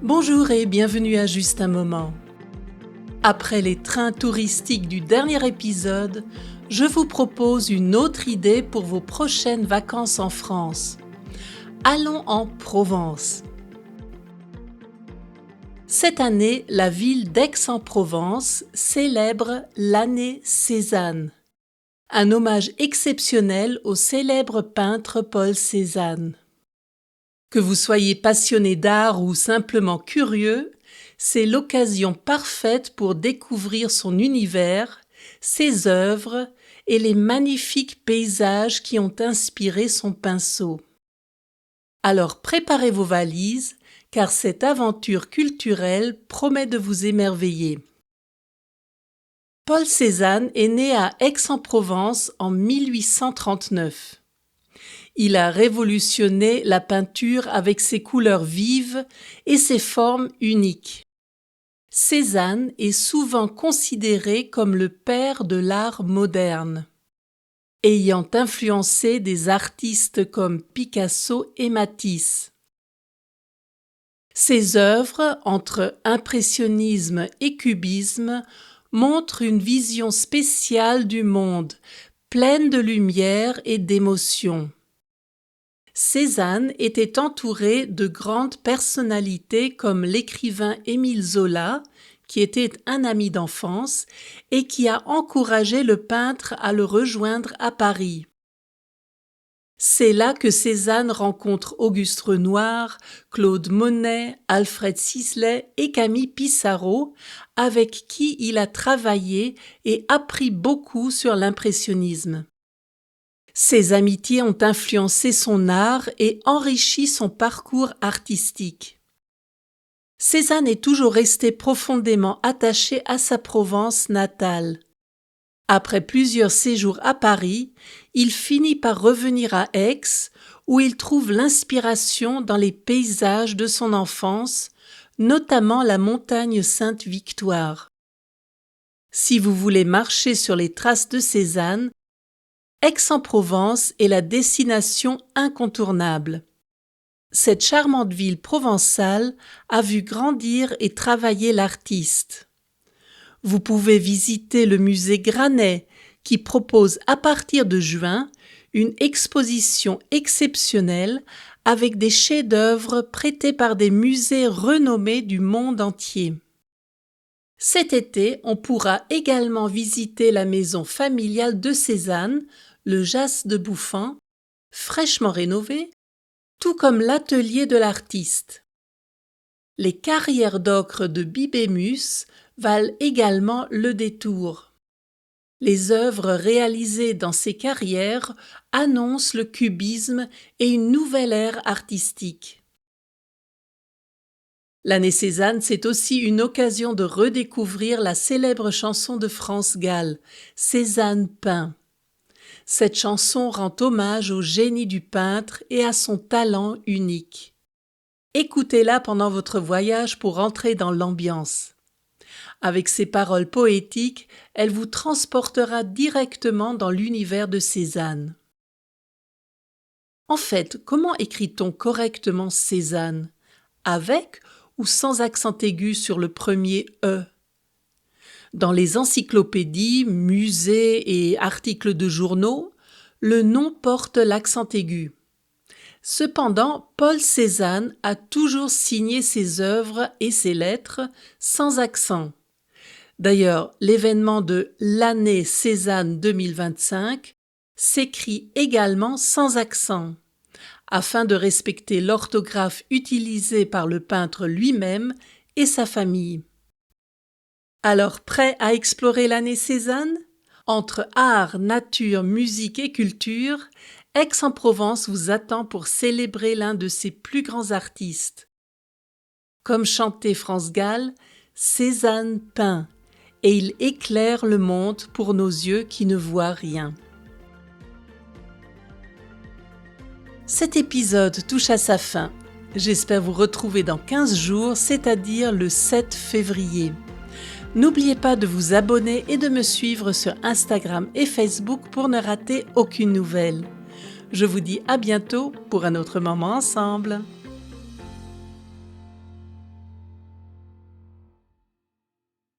Bonjour et bienvenue à Juste un moment. Après les trains touristiques du dernier épisode, je vous propose une autre idée pour vos prochaines vacances en France. Allons en Provence. Cette année, la ville d'Aix-en-Provence célèbre l'année Cézanne, un hommage exceptionnel au célèbre peintre Paul Cézanne. Que vous soyez passionné d'art ou simplement curieux, c'est l'occasion parfaite pour découvrir son univers, ses œuvres et les magnifiques paysages qui ont inspiré son pinceau. Alors préparez vos valises, car cette aventure culturelle promet de vous émerveiller. Paul Cézanne est né à Aix-en-Provence en 1839. Il a révolutionné la peinture avec ses couleurs vives et ses formes uniques. Cézanne est souvent considéré comme le père de l'art moderne, ayant influencé des artistes comme Picasso et Matisse. Ses œuvres, entre impressionnisme et cubisme, montrent une vision spéciale du monde, pleine de lumière et d'émotion. Cézanne était entouré de grandes personnalités comme l'écrivain Émile Zola, qui était un ami d'enfance et qui a encouragé le peintre à le rejoindre à Paris. C'est là que Cézanne rencontre Auguste Renoir, Claude Monet, Alfred Sisley et Camille Pissarro, avec qui il a travaillé et appris beaucoup sur l'impressionnisme. Ces amitiés ont influencé son art et enrichi son parcours artistique. Cézanne est toujours resté profondément attaché à sa Provence natale. Après plusieurs séjours à Paris, il finit par revenir à Aix, où il trouve l'inspiration dans les paysages de son enfance, notamment la montagne Sainte-Victoire. Si vous voulez marcher sur les traces de Cézanne, Aix-en-Provence est la destination incontournable. Cette charmante ville provençale a vu grandir et travailler l'artiste. Vous pouvez visiter le musée Granet, qui propose à partir de juin une exposition exceptionnelle avec des chefs-d'œuvre prêtés par des musées renommés du monde entier. Cet été, on pourra également visiter la maison familiale de Cézanne, le Jas de Bouffan, fraîchement rénové, tout comme l'atelier de l'artiste. Les carrières d'ocre de Bibémus valent également le détour. Les œuvres réalisées dans ces carrières annoncent le cubisme et une nouvelle ère artistique. L'année Cézanne, c'est aussi une occasion de redécouvrir la célèbre chanson de France Gall, Cézanne peint. Cette chanson rend hommage au génie du peintre et à son talent unique. Écoutez-la pendant votre voyage pour entrer dans l'ambiance. Avec ses paroles poétiques, elle vous transportera directement dans l'univers de Cézanne. En fait, comment écrit-on correctement Cézanne? Avec ou sans accent aigu sur le premier « e ». Dans les encyclopédies, musées et articles de journaux, le nom porte l'accent aigu. Cependant, Paul Cézanne a toujours signé ses œuvres et ses lettres sans accent. D'ailleurs, l'événement de l'année Cézanne 2025 s'écrit également sans accent, afin de respecter l'orthographe utilisée par le peintre lui-même et sa famille. Alors, prêt à explorer l'année Cézanne? Entre art, nature, musique et culture, Aix-en-Provence vous attend pour célébrer l'un de ses plus grands artistes. Comme chantait France Gall, Cézanne peint, et il éclaire le monde pour nos yeux qui ne voient rien. Cet épisode touche à sa fin. J'espère vous retrouver dans 15 jours, c'est-à-dire le 7 février. N'oubliez pas de vous abonner et de me suivre sur Instagram et Facebook pour ne rater aucune nouvelle. Je vous dis à bientôt pour un autre moment ensemble.